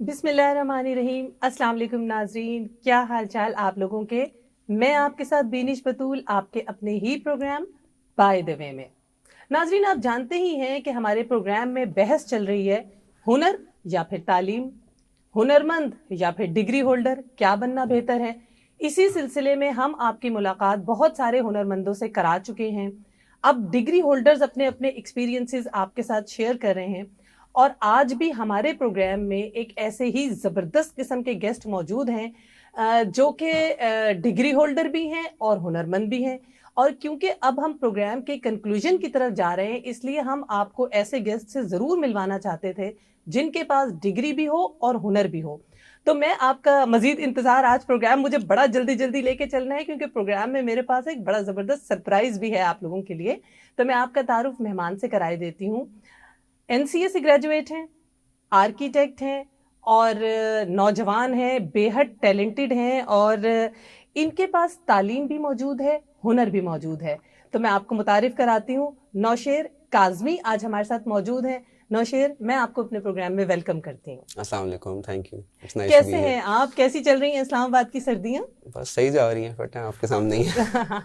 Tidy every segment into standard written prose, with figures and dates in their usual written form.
बिस्मिल्लाहिर्रहमानिर्रहीम। अस्सलाम वालेकुम नाजरीन, क्या हाल चाल आप लोगों के। मैं आपके साथ बीनिश बतूल, आपके अपने ही प्रोग्राम बाय द वे में। नाजरीन, आप जानते ही हैं कि हमारे प्रोग्राम में बहस चल रही है, हुनर या फिर तालीम, हुनरमंद या फिर डिग्री होल्डर, क्या बनना बेहतर है। इसी सिलसिले में हम आपकी मुलाकात बहुत सारे हुनरमंदों से करा चुके हैं। अब डिग्री होल्डर्स अपने अपने एक्सपीरियंसेस आपके साथ शेयर कर रहे हैं और आज भी हमारे प्रोग्राम में एक ऐसे ही ज़बरदस्त किस्म के गेस्ट मौजूद हैं जो कि डिग्री होल्डर भी हैं और हुनरमंद भी हैं। और क्योंकि अब हम प्रोग्राम के कंक्लूजन की तरफ जा रहे हैं, इसलिए हम आपको ऐसे गेस्ट से ज़रूर मिलवाना चाहते थे जिनके पास डिग्री भी हो और हुनर भी हो। तो मैं आपका मजीद इंतज़ार, आज प्रोग्राम मुझे बड़ा जल्दी जल्दी लेके चलना है क्योंकि प्रोग्राम में मेरे पास एक बड़ा ज़बरदस्त सरप्राइज़ भी है आप लोगों के लिए। तो मैं आपका तारुफ मेहमान से कराई देती हूँ। एनसीए से ग्रेजुएट हैं, आर्किटेक्ट हैं और नौजवान हैं, बेहद टैलेंटेड हैं और इनके पास तालीम भी मौजूद है, हुनर भी मौजूद है। तो मैं आपको मुतारिफ कराती हूँ, नौशेर काज़मी आज हमारे साथ मौजूद हैं। नौशेर, मैं आपको अपने प्रोग्राम में वेलकम करती हूँ। अस्सलाम वालेकुम, thank you, it's nice to be कैसे हियर। हैं आप, कैसी चल रही हैं इस्लामाबाद की सर्दियाँ? बस सही जा रही है, बट आपके सामने ही है।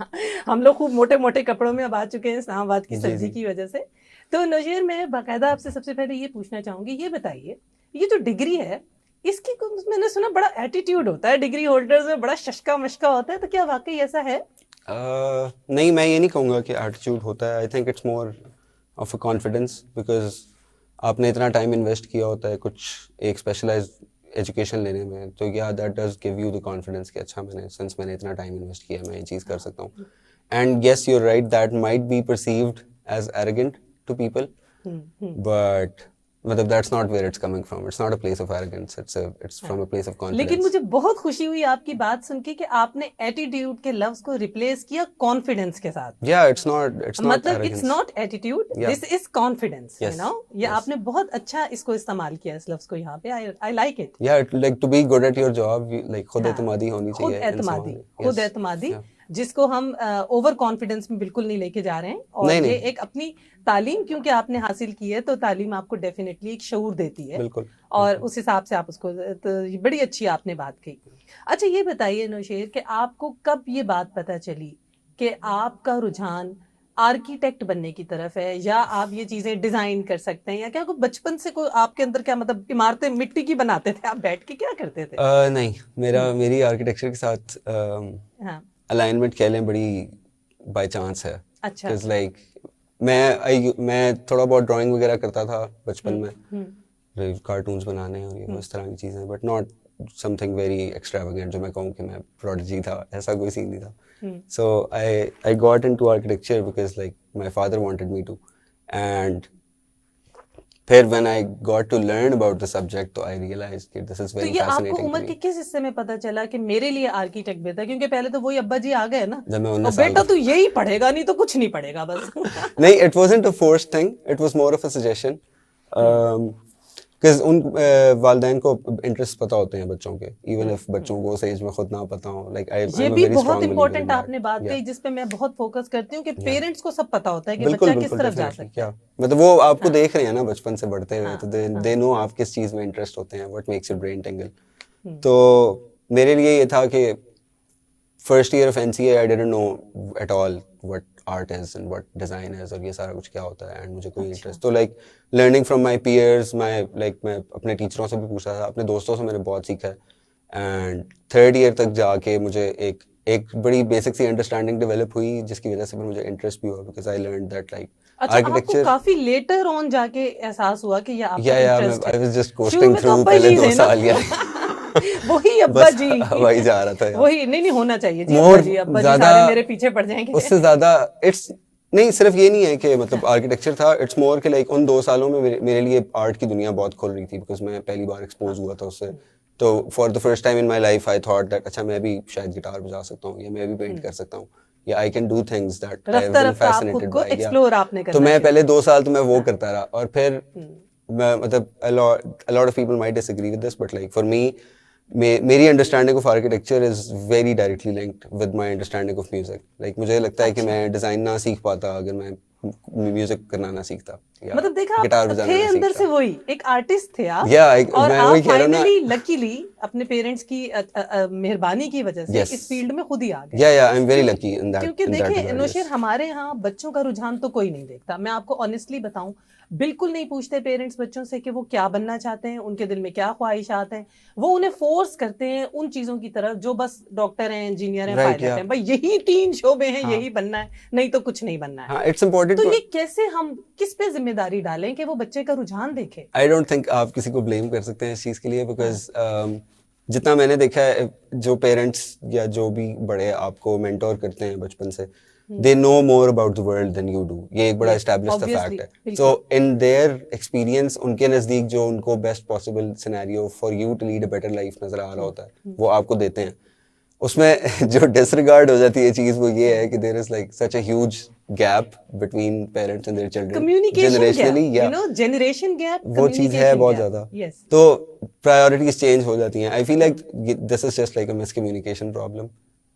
हम लोग खूब मोटे मोटे कपड़ों में अब आ चुके हैं इस्लामाबाद की जी सर्दी जी। की वजह से। तो नौशेर, मैं बाकायदा आपसे सबसे पहले ये पूछना चाहूंगी, ये बताइए, ये जो डिग्री है इसकी मैंने सुना बड़ा एटीट्यूड होता है डिग्री होल्डर्स में, बड़ा शशका मशका होता है, तो क्या वाकई ऐसा है? नहीं, मैं ये नहीं कहूँगा कि एटीट्यूड होता है। I think it's more of a confidence, because आपने इतना टाइम इन्वेस्ट किया होता है कुछ एक स्पेशलाइज्ड एजुकेशन लेने में, तो या that does give you the confidence कि अच्छा, मैंने इतना टाइम इन्वेस्ट किया, मैं ये चीज़ कर सकता हूँ। And yes, you are right, that might be perceived as arrogant to people, but मतलब that's not where it's coming from. It's not a place of arrogance. It's from a place of लेकिन confidence. मुझे बहुत खुशी हुई आपकी बात सुन के कि आपने एटीट्यूड के लफ्ज को रिप्लेस किया कॉन्फिडेंस के साथ। Yeah, it's not मतलब it's arrogance. Not attitude, Yeah. This is confidence, Yes. ये Yes. आपने बहुत अच्छा इसको इस्तेमाल किया इस लफ्ज को यहाँ पे। I like it. Yeah, like to be good at your job, like खुद हाँ, एतमादी होनी खुद चाहिए एतमादी, इंसान में। खुद Yes. एतमादी, Yeah. जिसको हम ओवर कॉन्फिडेंस में बिल्कुल नहीं लेके जा रहे हैं। और नहीं ये नहीं, एक अपनी तालीम क्योंकि आपने हासिल की है, तो तालीम आपको डेफिनेटली एक शऊर देती है बिल्कुल और बिल्कुल। उस हिसाब से आप उसको, तो ये बड़ी अच्छी आपने बात कही। अच्छा, ये बताइए नौशेर कि आपको कब ये बात पता चली कि आपका रुझान आर्किटेक्ट बनने की तरफ है, या आप ये चीजें डिजाइन कर सकते हैं, या क्या कोई बचपन से कोई आपके अंदर, क्या मतलब इमारतें मिट्टी की बनाते थे आप बैठ के, क्या करते थे? नहीं, मेरी आर्किटेक्चर के साथ हाँ। अलाइनमेंट कह लें बड़ी बाय चांस है। अच्छा। बिकॉज लाइक मैं थोड़ा बहुत ड्राइंग वगैरह करता था बचपन में, कार्टून्स बनाने और ये इस तरह की चीज़ें, but not something very extravagant जो मैं कहूँ कि मैं प्रोडिजी था, ऐसा कोई सीन नहीं था। So I got into architecture because like my father wanted me to, and फिर when I got to learn about the subject, तो I realized that this is तो very ये आपको fascinating to उम्र के me. किस हिस्से में पता चला कि मेरे लिए आर्किटेक्ट बेहतर? क्योंकि पहले तो वही अब्बा जी आ गए ना, जब मैं और 19 साल बेटा का तू यही पढ़ेगा, नहीं तो कुछ नहीं पढ़ेगा बस। नहीं, it wasn't a forced thing, it was more of a suggestion. Because उन वालिदैन को इंटरेस्ट पता होते हैं बच्चों के, इवन इफ बच्चों को उस एज में खुद ना पता हो। लाइक ये I'm a भी very बहुत strong believer important in that. आपने बात Yeah. कही, जिसपे मैं बहुत फोकस करती हूँ कि Yeah. पेरेंट्स को सब पता होता है कि बिल्कुल बच्चा किस बिल्कुल, तरफ जा डेफिनेटली। सकता क्या है। मतलब वो आपको देख रहे हैं ना बचपन से बढ़ते हुए, तो हाँ, दे नो आप किस चीज़ में इंटरेस्ट होते हैं, व्हाट मेक्स योर ब्रेन टिंगल। तो मेरे लिए ये था कि first year of NCA I didn't know at all what art is and what design is और ये सारा कुछ क्या होता है, एंड मुझे कोई इंटरेस्ट, तो like learning from my peers, मैं अपने टीचरों से भी पूछा था, अपने दोस्तों से मैंने बहुत सीखा है। एंड थर्ड ईयर तक जाके मुझे एक बड़ी बेसिक सी अंडरस्टैंडिंग डेवलप हुई, जिसकी वजह से फिर मुझे इंटरेस्ट भी हुआ, because I learn that like अच्छा, आपको आर्किटेक्चर। काफी लेटर ऑन जाके एहसास हुआ कि ये आपका या इंटरेस्ट है? आई वाज जस्ट शुरू कोस्टिंग में तो थ्रू अब्बा पहले जी 2 थे ना। साल या वही अब्बा बस जी, हवाई जा रहा था यार। वही नहीं होना चाहिए जी, मोर अब्बा जी ज्यादा सारे मेरे पीछे पड़ जाएंगे। उससे ज्यादा इट्स नहीं, सिर्फ ये नहीं है कि मतलब आर्किटेक्चर था, इट्स मोर कि लाइक उन 2 सालों में मेरे लिए आर्ट की दुनिया बहुत खुल रही थी, बिकॉज मैं पहली बार एक्सपोज हुआ था उससे। तो for the first time in my life I thought that अच्छा, मैं भी शायद गिटार बजा सकता हूँ, या मैं भी पेंट कर सकता हूँ, या I can do things that I have Rafta been रफ्ता आप खुद फैसिनेटेड को बाय। एक्सप्लोर आपने तो करना मैं शुरू पहले 2 साल तो मैं वो करता रहा, और फिर मैं मतलब a lot of people might disagree with this, but like for me, मेरी understanding of architecture is very directly linked with my understanding of music. Like मुझे लगता है कि मैं डिज़ाइन ना सीख पाता अगर मैं म्यूजिक करना सीखता या मतलब देखा गिटार आप बजाना थे ना अंदर सीखता। से वही एक आर्टिस्ट थे आप, या और मैं आप वही कह रहा हूँ ना। फाइनली लकीली अपने पेरेंट्स की मेहरबानी की वजह से Yes. इस फील्ड में खुद ही आ गए। या आई एम वेरी क्योंकि- लकी इन दैट, क्योंकि इन दैट देखिए रिगार्ड। नौशेर, हमारे यहाँ बच्चों का रुझान तो कोई नहीं देखता, मैं आपको ऑनेस्टली बताऊं, बिल्कुल नहीं पूछते पेरेंट्स बच्चों से कि वो क्या बनना चाहते हैं, उनके दिल में क्या ख्वाहिशात हैं। वो उन्हें फोर्स करते हैं उन चीजों की तरफ जो बस डॉक्टर हैं, इंजीनियर हैं, Right, पायलट yeah. हैं, भाई यही 3 शोबे हैं, हाँ। यही बनना है, नहीं तो कुछ नहीं बनना है। हाँ, इट्स इम्पोर्टेंट तो टू, ये कैसे हम किस पे जिम्मेदारी डालें कि वो बच्चे का रुझान देखे? आई डोंट थिंक आप किसी को ब्लेम कर सकते हैं इस चीज़ के लिए, बिकॉज जितना मैंने देखा है, जो पेरेंट्स या जो भी बड़े आपको मेंटोर करते हैं बचपन से, they know more about the world than you do. ये एक बड़ा Yes, एस्टैब्लिश्ड obviously, फैक्ट है। बिल्कुल। सो इन देयर एक्सपीरियंस, उनके नज़दीक जो उनको best possible scenario for you to lead a better life नजर आ रहा होता है, वो आपको देते हैं। उसमें जो डिसरिगार्ड हो जाती है चीज, वो ये है कि there is like such a huge gap between parents and their children, communication generationally, gap, या यू नो, जनरेशन गैप, वो चीज है बहुत ज्यादा। यस। तो प्रायोरिटीज चेंज हो जाती हैं। I feel like this is just like a miscommunication problem,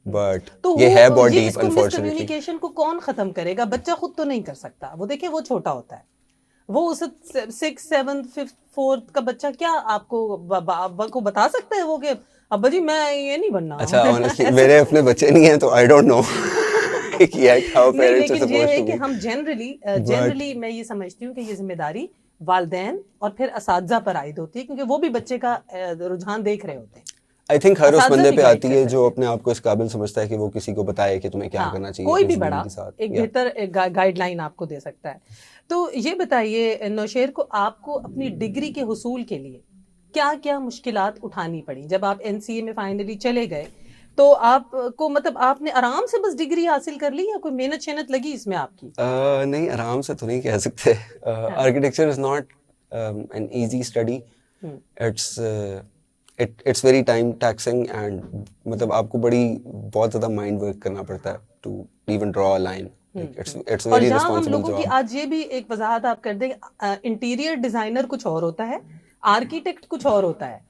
but तो ये है बहुत ये डीप इसको अनफॉर्चुनेटली। मिसकम्युनिकेशन को कौन खत्म करेगा? बच्चा खुद तो नहीं कर सकता। वो देखिए, वो छोटा होता है, वो उस 6th 7th 5th 4th का बच्चा क्या आपको को बता सकता है वो कि अब्बा जी मैं ये नहीं बनना। अच्छा, ऑनेस्टली मेरे अपने बच्चे नहीं हैं, तो I don't know yet how नहीं, parents are लेकिन ये supposed है to कि be. हम जनरली मैं ये समझती हूँ कि ये जिम्मेदारी वालिदैन और फिर असातिज़ा पर आयद होती है, क्योंकि वो भी बच्चे का रुझान देख रहे होते हैं। आई थिंक हर उस असातिज़ा बंदे भी पे guide आती कर है सकते जो हैं। अपने आप को इस काबिल समझता है कि वो किसी को बताए कि तुम्हें क्या हाँ, करना चाहिए कोई अपनी भी जिंदगी बड़ा के साथ। एक Yeah. बेहतर गाइडलाइन आपको दे सकता है। तो ये बताइए नौशेर को, आपको अपनी डिग्री के हुसूल के लिए क्या क्या मुश्किलात उठानी पड़ी? जब आप एनसीए में फाइनली चले गए, तो आपको मतलब आपने आराम से बस डिग्री हासिल कर ली या कोई मेहनत शेहनत लगी इसमें आपकी? नहीं, आराम से तो नहीं कह सकते। Architecture is not an easy study. It's very time taxing, and मतलब आपको बहुत ज़्यादा माइंड वर्क करना पड़ता है to even draw a line. It's और वेरी जहाँ हम रिस्पॉन्सिबल लोगों की जॉब। आज ये भी एक वजाहत आप कर दें, इंटीरियर डिजाइनर कुछ और होता है, आर्किटेक्ट कुछ और होता है।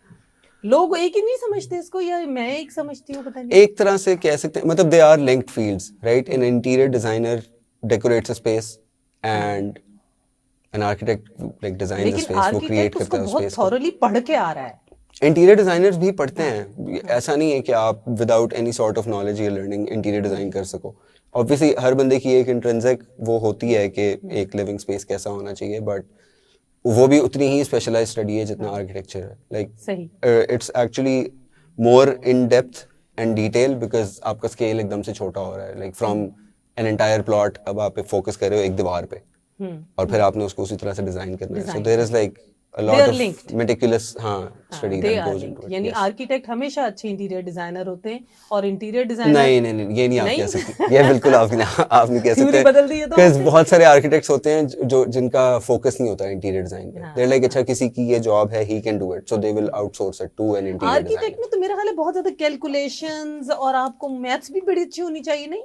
लोग एक ही नहीं समझते इसको, या मैं एक समझती हूँ, पता नहीं। एक तरह से कह सकते हैं, मतलब they are linked fields, right? An interior designer decorates a space, and an architect like design the लेकिन स्पेस, वो क्रिएट आर्किटेक्ट उसको करता है उस बहुत स्पेस को। थॉरली पढ़ के आ रहा है। इंटीरियर डिजाइनर्स भी पढ़ते हैं, ऐसा नहीं है कि आप without any sort of knowledge या लर्निंग इंटीरियर डिजाइन कर सको। ऑब्वियसली हर बंदे की एक इंट्रिंसिक वो होती है कि एक लिविंग स्पेस कैसा होना चाहिए, बट वो भी उतनी ही स्पेशलाइज्ड स्टडी है जितना आर्किटेक्चर है। लाइक सही। It's actually more in depth and detail, because आपका स्केल एकदम से छोटा हो रहा है। Like from an entire plot, अब आप फोकस कर रहे हो एक दीवार पे, और फिर आपने उसको उसी तरह से डिजाइन करना है। So there is like a They lot are of linked. meticulous study They that are goes linked. into it. यानी Yes. आर्किटेक्ट हमेशा अच्छे इंटीरियर डिजाइनर होते हैं, और इंटीरियर डिजाइनर नहीं, ये नहीं आप कह सकते। ये बिल्कुल आप नहीं कह थ्योरी सकते। बदल दी है तो Because आपने। बहुत सारे आर्किटेक्ट्स होते हैं जो जिनका फोकस नहीं होता इंटीरियर डिजाइन पे। They're like, अच्छा किसी की ये जॉब है, he can do it, so they will outsource it to an interior architect designer. में तो मेरा ख्याल है बहुत ज्यादा कैलकुलेशंस, और आपको मैथ्स भी बड़ी अच्छी होनी चाहिए, नहीं?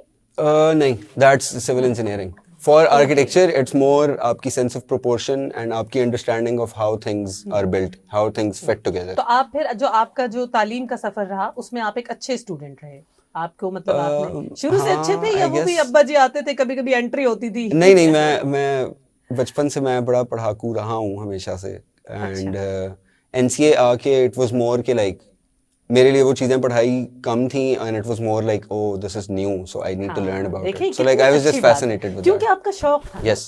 नहीं, that's civil engineering. For architecture, it's more आपकी sense of proportion and आपकी understanding of how things are built, how things fit together. तो आप फिर आपका जो तालीम का सफर रहा, उसमें आप एक अच्छे स्टूडेंट रहे। आपको मतलब आपने शुरू से अच्छे थे, या I वो भी guess- अब्बा जी आते थे, कभी कभी एंट्री होती थी? नहीं, मैं बचपन से मैं बड़ा पढ़ाकू रहा हूँ हमेशा से, एंड एनसीए आके इट वाज मोर के लाइक मेरे लिए वो चीजें पढ़ाई कम थी, and it was more like oh this is new, so I need to learn about देखिए it. So like I was just fascinated with क्योंकि दैट। आपका शौक था। Yes.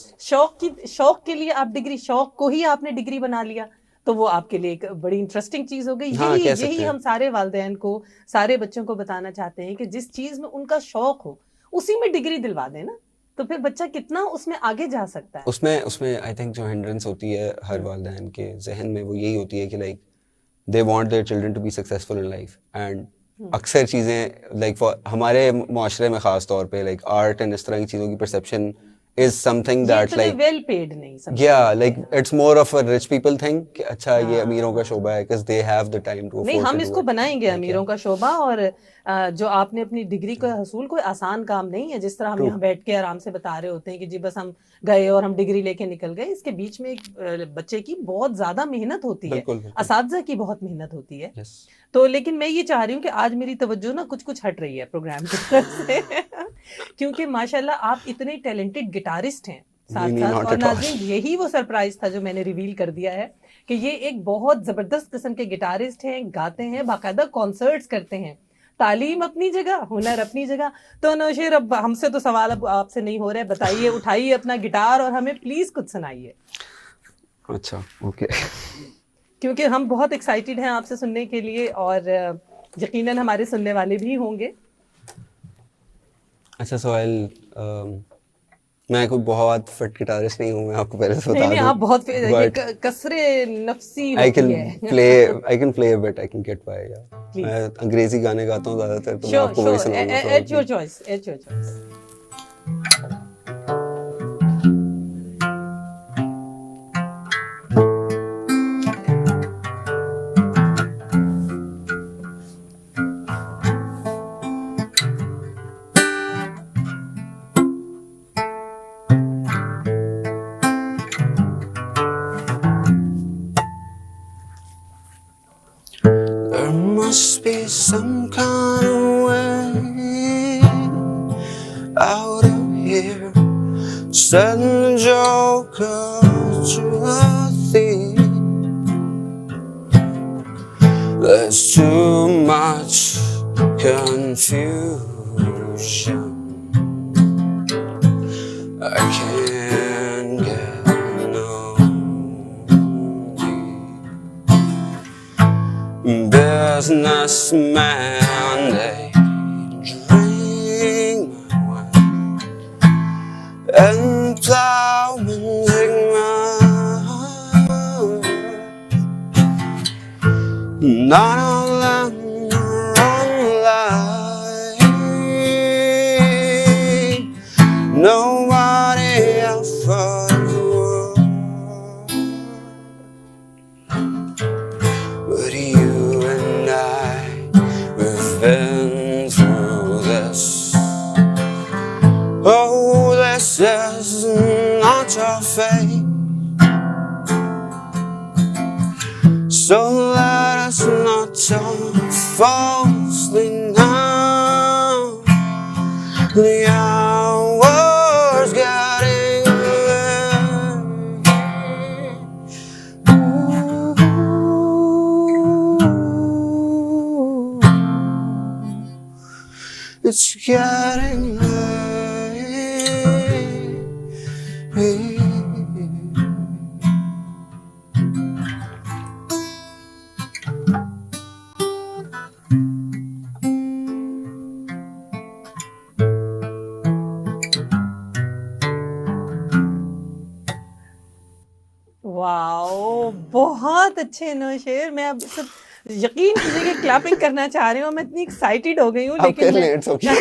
शौक के लिए आप डिग्री, शौक को ही आपने डिग्री बना लिया, तो वो आपके लिए एक बड़ी इंटरेस्टिंग चीज हो गई। हाँ, कह सकते यही हैं। हम सारे वालिदैन को, सारे बच्चों को बताना चाहते हैं कि जिस चीज में उनका शौक हो, उसी में डिग्री दिलवा दें ना, तो फिर बच्चा कितना उसमें आगे जा सकता है। उसमें आई थिंक जो हिंड्रेंस होती है हर वालिदैन के जहन में, वो यही होती है कि like they want their children to be successful in life, and अक्सर चीज़ें लाइक हमारे माशरे में ख़ास तौर पे लाइक आर्ट एंड इस तरह की चीज़ों की perception is something that like well paid नहीं समझ। Like it's more of a rich people thing कि अच्छा ये अमीरों का शोबा है, because they have the time to नहीं, हम इसको बनाएंगे अमीरों का शोभा। और जो आपने अपनी डिग्री का हसूल, कोई आसान काम नहीं है, जिस तरह हम यहाँ बैठ के आराम से बता रहे होते हैं कि जी बस हम गए और हम डिग्री लेके निकल गए। इसके बीच में एक बच्चे की बहुत ज्यादा मेहनत होती है, असातिज़ा की बहुत मेहनत होती है। तो लेकिन मैं ये चाह रही हूँ कि आज मेरी तवज्जो ना कुछ हट रही है प्रोग्राम की तरफ से क्योंकि माशाल्लाह आप इतने टैलेंटेड गिटारिस्ट हैं, साथ नहीं, साथ। not और at all. नाज़रीन यही वो सरप्राइज था जो मैंने रिवील कर दिया है कि ये एक बहुत जबरदस्त किस्म के गिटारिस्ट हैं, गाते हैं, बाकायदा कॉन्सर्ट्स करते हैं। तालीम अपनी जगह, हुनर अपनी जगह। तो नौशेर, अब हमसे तो सवाल अब आपसे नहीं हो रहे, बताइए, उठाइए अपना गिटार और हमें प्लीज कुछ सुनाइए, अच्छा, ओके. क्योंकि हम बहुत एक्साइटेड हैं आपसे सुनने के लिए, और यकीनन हमारे सुनने वाले भी होंगे। अच्छा, सवाल. मैं कोई बहुत फिट गिटारिस्ट नहीं हूँ, मैं आपको पहले से नहीं बता नहीं, दूं. आप बहुत ये But कसरे नफसी I होती can है। play a bit. I can get by. Yeah. Please. मैं अंग्रेजी गाने गाता हूँ ज़्यादातर, तो मैं श्योर आपको वही श्योर, सुनाऊंगा at your probably. Choice, at your choice. There must be some kind of way out of here. Setting the joker to a thief. There's too much confusion. I can't get no businessman, they drink my wine, and plowmen dig my heart. None of them run like nobody else for the world. But you and I, we've been through this. Oh, this is not your fate. So let us not talk falsely now. The hour's getting late. Ooh, it's getting late. Wow, बहुत अच्छे नौशेर। मैं अब सब यकीन कीजिए कि clapping करना चाह रही हूँ, मैं इतनी एक्साइटेड हो गई हूँ। आप लेकिन कर लें, it's okay.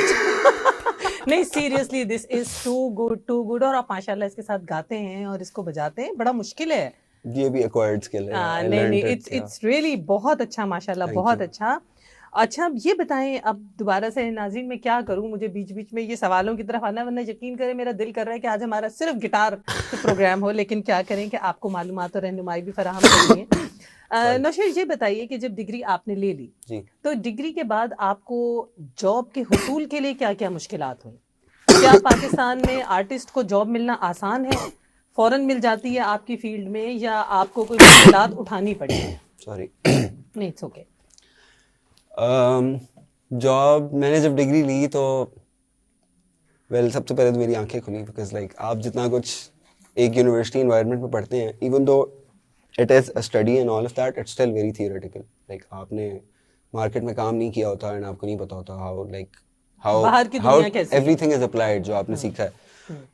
नहीं, seriously this is too good, too good. और आप माशाल्लाह इसके साथ गाते हैं और इसको बजाते हैं, बड़ा मुश्किल है। ये भी acquired skill है. I नहीं learned नहीं, it, it's yeah. It's really बहुत अच्छा, माशाल्लाह, Thank बहुत you. अच्छा। अच्छा, अब ये बताएं, अब दोबारा से नाज़रीन मैं क्या करूं, मुझे बीच बीच में ये सवालों की तरफ आना, वरना यकीन करें मेरा दिल कर रहा है कि आज हमारा सिर्फ गिटार पे प्रोग्राम हो, लेकिन क्या करें कि आपको मालूमात और रहनुमाई भी फराहम करनी है। नौशेर, ये बताइए कि जब डिग्री आपने ले ली, जी. तो डिग्री के बाद आपको जॉब के हुसूल के लिए क्या क्या मुश्किलात हुई? क्या पाकिस्तान में आर्टिस्ट को जॉब मिलना आसान है, फौरन मिल जाती है आपकी फील्ड में, या आपको कोई मुश्किलात उठानी पड़ी? Sorry. नहीं, इट्स ओके। जॉब मैंने जब डिग्री ली तो सबसे पहले तो मेरी आंखें खुली, बिकॉज आप जितना कुछ एक यूनिवर्सिटी एनवायरनमेंट में पढ़ते हैं, even though it is a study and all of that, it's still very theoretical. आपने मार्केट में काम नहीं किया होता एंड आपको नहीं पता होता बाहर की हाउ दुनिया कैसी है। एवरीथिंग इज अप्लाइड जो आपने सीखा है.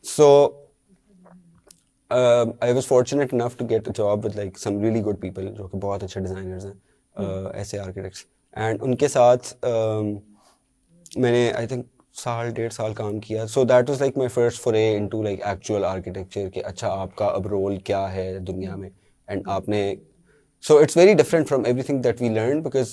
So I was fortunate enough to get a job with some really good people जो कि बहुत अच्छे डिज़ाइनर्स हैं, ऐसे आर्किटेक्ट्स, एंड उनके साथ मैंने आई थिंक 1.5 साल काम किया. So that was my first foray into actual architecture कि अच्छा आपका अब रोल क्या है दुनिया में, एंड आपने so it's very different from everything that we learned, because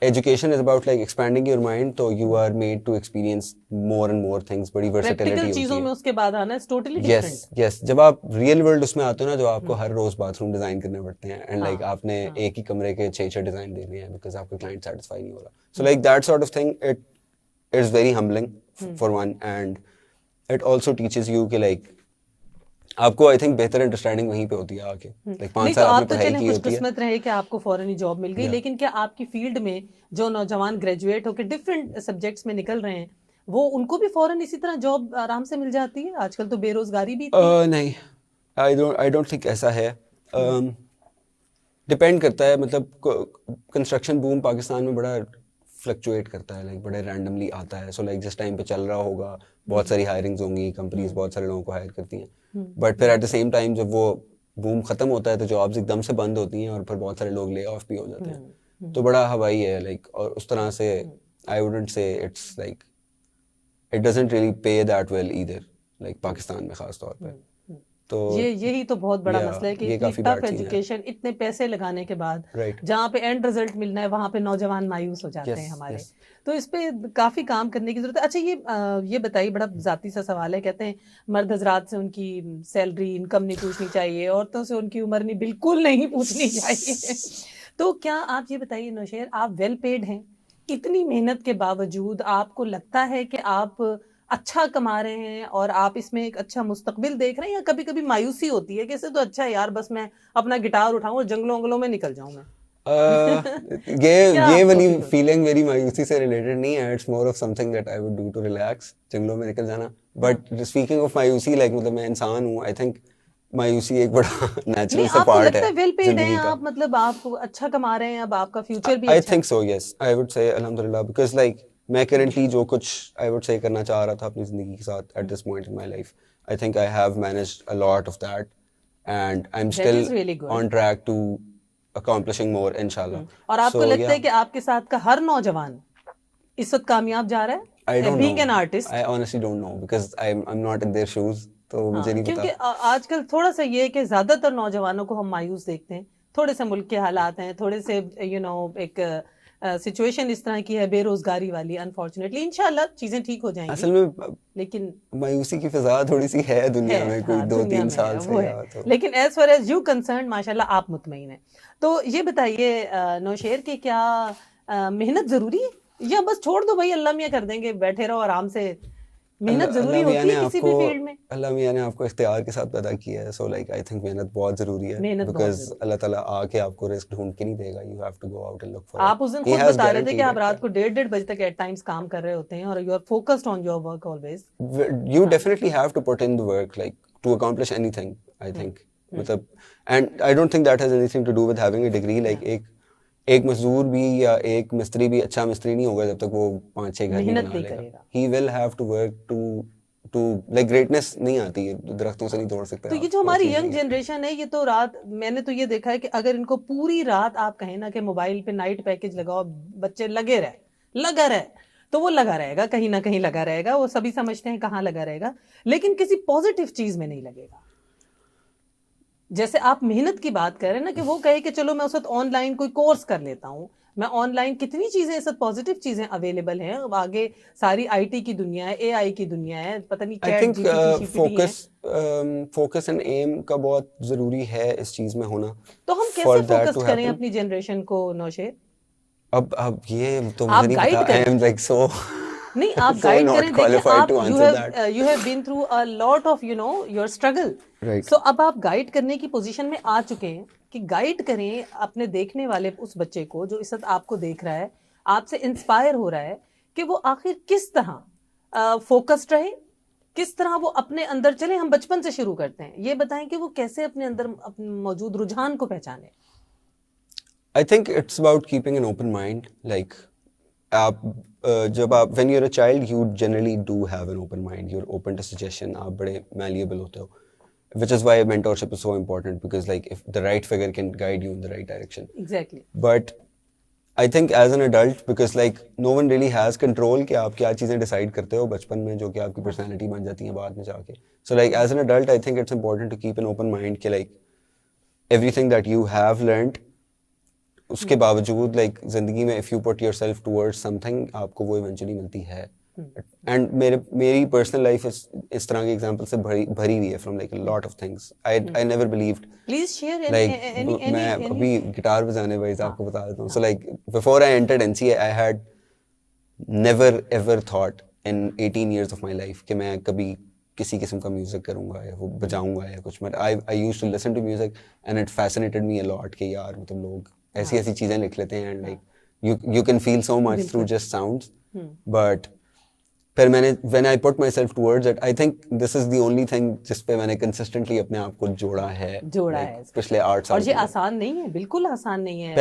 education is about expanding your mind, so you are made to experience more and more things. बड़ी versatility प्रैक्टिकल होती चीजों है. में उसके बाद आना is totally yes different. yes जब आप रियल वर्ल्ड उसमें आते हो ना, जो आपको हर रोज बाथरूम डिजाइन करने पड़ते हैं, एंड आपने एक ही कमरे के 6 डिजाइन देने हैं बिकॉज आपका क्लाइंट सेटिस्फाई नहीं हो रहा. so that sort of thing, it is very humbling for one, and it also teaches you कि आपको आई थिंक बेहतर अंडरस्टैंडिंग वहीं पे होती है आके, लाइक 5 नहीं तो साल आप आपने तो पढ़ाई चलें की कुछ होती है। किस्मत रहे कि आपको फौरन ही जॉब मिल गई, Yeah. लेकिन क्या आपकी फील्ड में जो नौजवान ग्रेजुएट होकर डिफरेंट सब्जेक्ट्स में निकल रहे हैं वो उनको भी फौरन इसी तरह जॉब आराम से मिल जाती है? आजकल तो बेरोजगारी भी इतनी है। नहीं, आई डोंट थिंक ऐसा है। डिपेंड करता है, मतलब कंस्ट्रक्शन बूम पाकिस्तान में बड़ा फ्लक्चुएट करता है, लाइक बड़े रैंडमली आता है। सो लाइक जिस टाइम पे चल रहा होगा बहुत सारी हायरिंग्स होंगी, कंपनीज बहुत सारे लोगों को हायर करती हैं, बट फिर एट द सेम टाइम जब वो बूम खत्म होता है तो जॉब्स एकदम से बंद होती हैं और फिर बहुत सारे लोग ले ऑफ भी हो जाते हैं। तो बड़ा हवाई है लाइक, और उस तरह से I wouldn't say it's like it doesn't really pay that well either, like Pakistan में खास तौर पे। तो यही तो बहुत बड़ा yeah, मसला है कि ये इतनी काफी टफ bad चीज़ है। एजुकेशन, इतने पैसे लगाने के बाद Right. जहाँ पे एंड रिजल्ट मिलना है वहां पे नौजवान मायूस हो जाते Yes, हैं हमारे। yes. तो इस पे काफी काम करने की जरूरत है। अच्छा ये बताइए, बड़ा जाती सा सवाल है, कहते हैं मर्द हजरात से उनकी सैलरी इनकम नहीं पूछनी चाहिए, औरतों से उनकी उम्र नहीं, बिल्कुल नहीं पूछनी चाहिए। तो क्या आप ये बताइए नौशेर, आप वेल पेड हैं, इतनी मेहनत के बावजूद आपको लगता है कि आप अच्छा कमा रहे हैं और आप इसमें एक अच्छा मुस्तकबिल देख रहे हैं, या कभी कभी मायूसी होती है कि इससे तो अच्छा है यार बस मैं अपना गिटार उठाऊं और जंगलों वंगलों में निकल जाऊं मैं? ये वाली फीलिंग मेरी मायूसी से रिलेटेड नहीं है। It's more of something that I would do to relax, जंगलों में निकल जाना। बट स्पीकिंग ऑफ मायूसी, लाइक मतलब मैं इंसान हूँ, आई थिंक मायूसी एक बड़ा नेचुरल सा आपको पार्ट लगता है है वेल पेड हैं जिंदगी का। आप, मतलब आप अच्छा कमा रहे हैं, अब आपका फ्यूचर भी आई अच्छा think so, yes, I would say अल्हम्दुलिल्लाह, बिकॉज लाइक मैं करंटली जो कुछ आई वुड से करना चाह रहा था अपनी जिंदगी के साथ at this point in my life, I think I have managed a lot of that and I am That still is really good. On track to accomplishing more इंशाल्लाह। और आपको So, लगता है yeah. कि आपके साथ का हर नौजवान इस वक्त कामयाब जा रहा I है don't being know. An artist? I honestly don't know because I'm not in their shoes, तो मुझे नहीं क्योंकि पता। आजकल थोड़ा सा ये है कि ज्यादातर नौजवानों को हम मायूस देखते हैं, थोड़े से मुल्क के हालात हैं, थोड़े से एक सिचुएशन इस तरह की है बेरोजगारी वाली। अनफॉर्चुनेटली इंशाल्लाह चीजें ठीक हो जाएंगी, असल में लेकिन मायूसी की फिजा थोड़ी सी है दुनिया में, कोई दुनिया 2-3 में साल है, से वो या है। तो। लेकिन as far as you concern माशाल्लाह आप मुतमईन हैं। तो ये बताइए नौशेर कि क्या मेहनत जरूरी है, या बस छोड़ दो भाई अल्लाह मियाँ कर देंगे, बैठे रहो आराम से? मेहनत जरूरी होती है किसी भी फील्ड में? अल्लाह मियाँ ने आपको इख्तियार के साथ पैदा किया है, सो लाइक आई थिंक मेहनत बहुत जरूरी है, मेहनत बहुत बिकॉज जरूरी। अल्लाह ताला आके आपको रिस्क ढूंढ के नहीं देगा, you have to go out and look for आप उस दिन ही खुद हैज बता रहे थे कि आप गारंटीड रात को 1:30 बजे तक एट टाइम्स काम कर रहे होते हैं और you are focused on your work always. you definitely have to put in the work, like to accomplish anything, I think, मतलब, and I don't think that has anything to do with having a degree, like एक मजदूर भी या एक मिस्त्री भी अच्छा मिस्त्री नहीं होगा जब तक वो 5-6 घर नहीं मेहनत बना नहीं लेगा। करेगा। he will have to work to like greatness नहीं आती है, दरख्तों से नहीं तोड़ सकते तो आप, ये जो वो हमारी चीज़ यंग नहीं है। जनरेशन है, ये तो रात, मैंने तो ये देखा है कि अगर इनको पूरी रात आप कहें ना कि मोबाइल पे नाइट पैकेज लगाओ, बच्चे लगा रहे, तो वो लगा रहेगा, कहीं ना कहीं लगा रहेगा, वो सभी समझते हैं कहाँ लगा रहेगा, लेकिन किसी पॉजिटिव चीज में नहीं लगेगा। जैसे आप मेहनत की बात कर रहे हैं ना, कि वो कहे कि चलो मैं उस वक्त ऑनलाइन कोई कोर्स कर लेता हूँ, मैं ऑनलाइन कितनी चीजें इस वक्त पॉजिटिव चीजें अवेलेबल हैं, अब आगे सारी आईटी की दुनिया है, एआई की दुनिया है, पता नहीं I चैट think जीपीटी है। focus and aim का बहुत जरूरी है इस चीज में होना, तो हम for कैसे that फोकस to करें happen। अपनी जनरेशन को नौशेर? अब ये तो आप मुझे नहीं गाइड पता, I करें, am like so नहीं आप so गाइड not करें। देखिए qualified आप to answer that। You have been through a lot of your struggle, Right। So अब आप गाइड करने की पोजीशन में आ चुके हैं कि गाइड करें अपने देखने वाले उस बच्चे को जो इस वक्त आपको देख रहा है, आपसे इंस्पायर हो रहा है, कि वो आखिर किस तरह फोकस्ड रहे, किस तरह वो अपने अंदर चले। हम बचपन से शुरू करते हैं, ये बताएं कि वो कैसे अपने अंदर अपने मौजूद रुझान को पहचाने। I think it's about keeping an open mind. Like, जब आप when you're a child, you generally do have an open mind. You're open to suggestion. आप बड़े malleable होते हो, which is why mentorship is so important, because like if the right figure can guide you in the right direction. Exactly. But I think as an adult, because like no one really has control कि आप क्या चीज़ें decide करते हो बचपन में, जो कि आपकी personality बन जाती है बाद में जाके. So like as an adult, I think it's important to keep an open mind कि like everything that you have learned, उसके बावजूद like जिंदगी में if you put yourself towards something, आपको वो eventually मिलती है। And मेरी personal life इस तरह के example से भरी हुई है, from like a lot of things. I never believed. Please share मैं अभी गिटार बजाने वाइज आपको बता देता हूँ। So like before I entered NCA, I had never ever thought in 18 years of my life कि मैं कभी किसी किस्म का म्यूजिक करूंगा या वो बजाऊंगा या कुछ, but I used to listen to music and it fascinated me a lot कि यार मतलब लोग ऐसी ऐसी चीजें लिख लेते हैं and like you can feel so much through just sounds. But फिर मैंने when I put myself towards it, I think this is the only thing जिस पे मैंने consistently अपने आप को जोड़ा है पिछले 8 साल। और ये आसान नहीं है, बिल्कुल आसान नहीं है।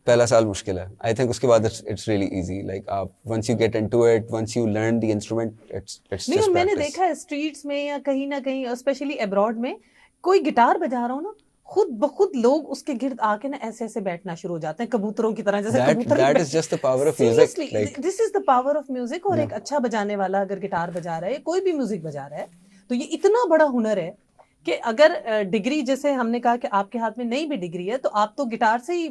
पहला साल मुश्किल है। I think उसके बाद it's really easy. Like आप once you get into it, once you learn the instrument, it's just practice. मैंने देखा है स्ट्रीट्स में या कहीं ना कहीं स्पेशली अब्रॉड में, कोई गिटार बजा रहा हो ना, खुद बखुद लोग उसके गिर्द आके ना ऐसे ऐसे बैठना शुरू हो जाते हैं कबूतरों की तरह, जैसे कबूतर। That is just the power of music. Like, this is the power of music। और एक अच्छा बजाने वाला अगर गिटार बजा रहा है, कोई भी म्यूजिक बजा रहा है, तो ये इतना बड़ा हुनर है कि अगर डिग्री, जैसे हमने कहा कि आपके हाथ में नहीं भी डिग्री है, तो आप तो गिटार से ही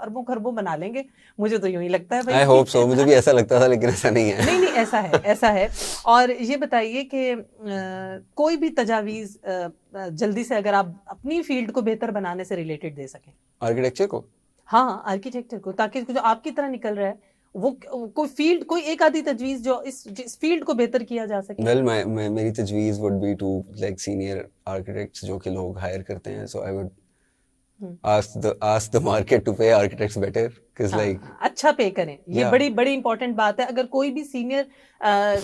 अरबों खरबों बना लेंगे। मुझे तो यूं ही लगता है भाई। I hope so। मुझे भी ऐसा लगता था, लेकिन ऐसा नहीं है। नहीं ऐसा है, ऐसा है। और ये बताइए कि कोई भी तजावीज जल्दी से अगर आप अपनी फील्ड को बेहतर बनाने से रिलेटेड दे सकें। आर्किटेक्चर को? हाँ, आर्किटेक्चर को, ताकि जो आपकी तरह निकल रहा है वो कोई फील्ड, कोई एक आधी तजवीज जो इस फील्ड को बेहतर किया जा सके। वेल मेरी तजवीज would be to like senior architects जो कि लोग हायर करते हैं, so I would ask the market to pay architects better, because like अच्छा पे करें। ये बड़ी बड़ी इंपॉर्टेंट बात है। अगर कोई भी सीनियर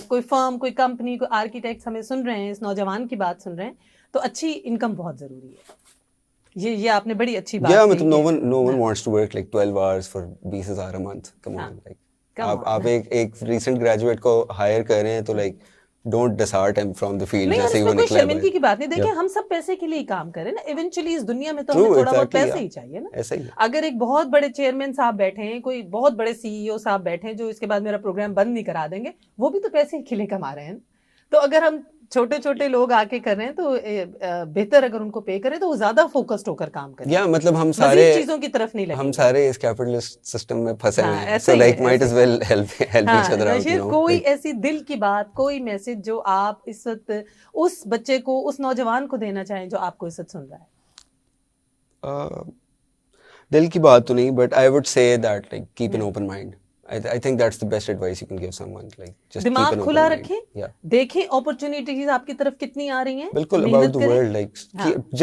कोई फर्म, कोई कंपनी, कोई आर्किटेक्ट हमें सुन रहे हैं, इस नौजवान की बात सुन रहे हैं, तो अच्छी इनकम बहुत जरूरी है। ये आपने बड़ी अच्छी बात कही। मतलब no one wants to work like 12 hours for 20,000 a month। Come on, like आप एक recent graduate को hire कर रहे हैं, तो like don't disheart him from the field जैसे ही वो निकला है। शर्मिंदगी की बात नहीं। देखिए हम सब पैसे के लिए ही काम करें ना, इवेंचुअली इस दुनिया में तो हमें थोड़ा बहुत पैसे ही चाहिए ना। ऐसा ही। अगर एक बहुत बड़े चेयरमैन साहब बैठे हैं, कोई बहुत बड़े सीईओ साहब बैठे हैं जो इसके बाद मेरा प्रोग्राम बंद नहीं करा देंगे, वो भी तो पैसे के लिए कमा रहे हैं। तो अगर हम छोटे छोटे लोग आके कर रहे हैं, तो बेहतर अगर उनको पे करें तो वो ज्यादा फोकस्ड होकर काम करें। या मतलब हम सारे चीजों की तरफ नहीं लगेंगे। हम सारे इस कैपिटलिस्ट सिस्टम में फंसे हुए हैं, so like might as well help each other out, you know. कोई ऐसी दिल की बात, कोई मैसेज जो आप इस वक्त उस बच्चे को, उस नौजवान को देना चाहें जो आपको इस वक्त सुन रहा है? दिल की बात तो नहीं, but I would say that like keep an open mind. I think that's the best advice you can give someone, like just दिमाग खुला रखें, देखें अपॉर्चुनिटीज आपकी तरफ कितनी आ रही हैं। बिल्कुल, about the world, like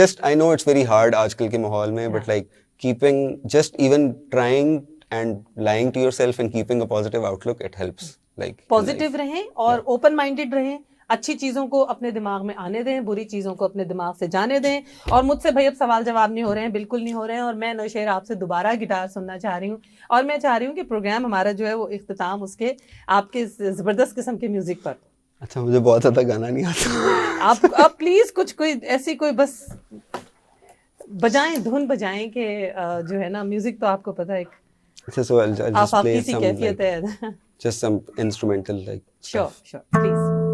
just I know it's very hard आजकल के माहौल में, but like keeping, just even trying and lying to yourself and keeping a positive outlook, it helps, like positive रहें और ओपन माइंडेड रहें। अच्छी चीजों को अपने दिमाग में आने दें, बुरी चीजों को अपने दिमाग से जाने दें। और मुझसे भाई अब सवाल जवाब नहीं हो रहे हैं, बिल्कुल नहीं हो रहे हैं। और मैं नौशेर आपसे दोबारा गिटार सुनना चाह रही हूँ, और मैं चाह रही हूँ कि प्रोग्राम हमारा जो है वो इख्तिताम उसके आपके जबरदस्त किस्म के म्यूजिक पर। अच्छा, मुझे बहुत ज्यादा गाना नहीं आता। आप प्लीज कुछ कोई ऐसी कोई बस बजाएं, धुन बजाएं कि जो है ना, म्यूजिक तो आपको पता है अच्छा, so I'll just play some कैफियत है। just some instrumental like sure please।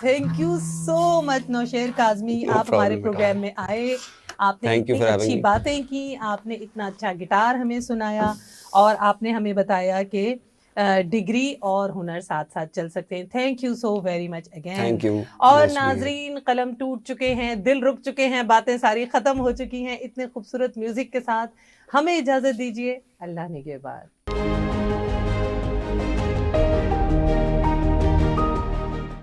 Thank you so much Nausher Kazmi, No आप हमारे problem at प्रोग्राम all. में आए, आपने Thank you इतनी for having अच्छी me. बातें की, आपने इतना अच्छा गिटार हमें सुनाया और आपने हमें बताया कि डिग्री और हुनर साथ साथ चल सकते हैं। Thank you so very much again. Thank you. और Nice to be here. नाजरीन, कलम टूट चुके हैं, दिल रुक चुके हैं, बातें सारी खत्म हो चुकी हैं। इतने खूबसूरत म्यूजिक के साथ हमें इजाजत दीजिए। अल्लाह निगहबान।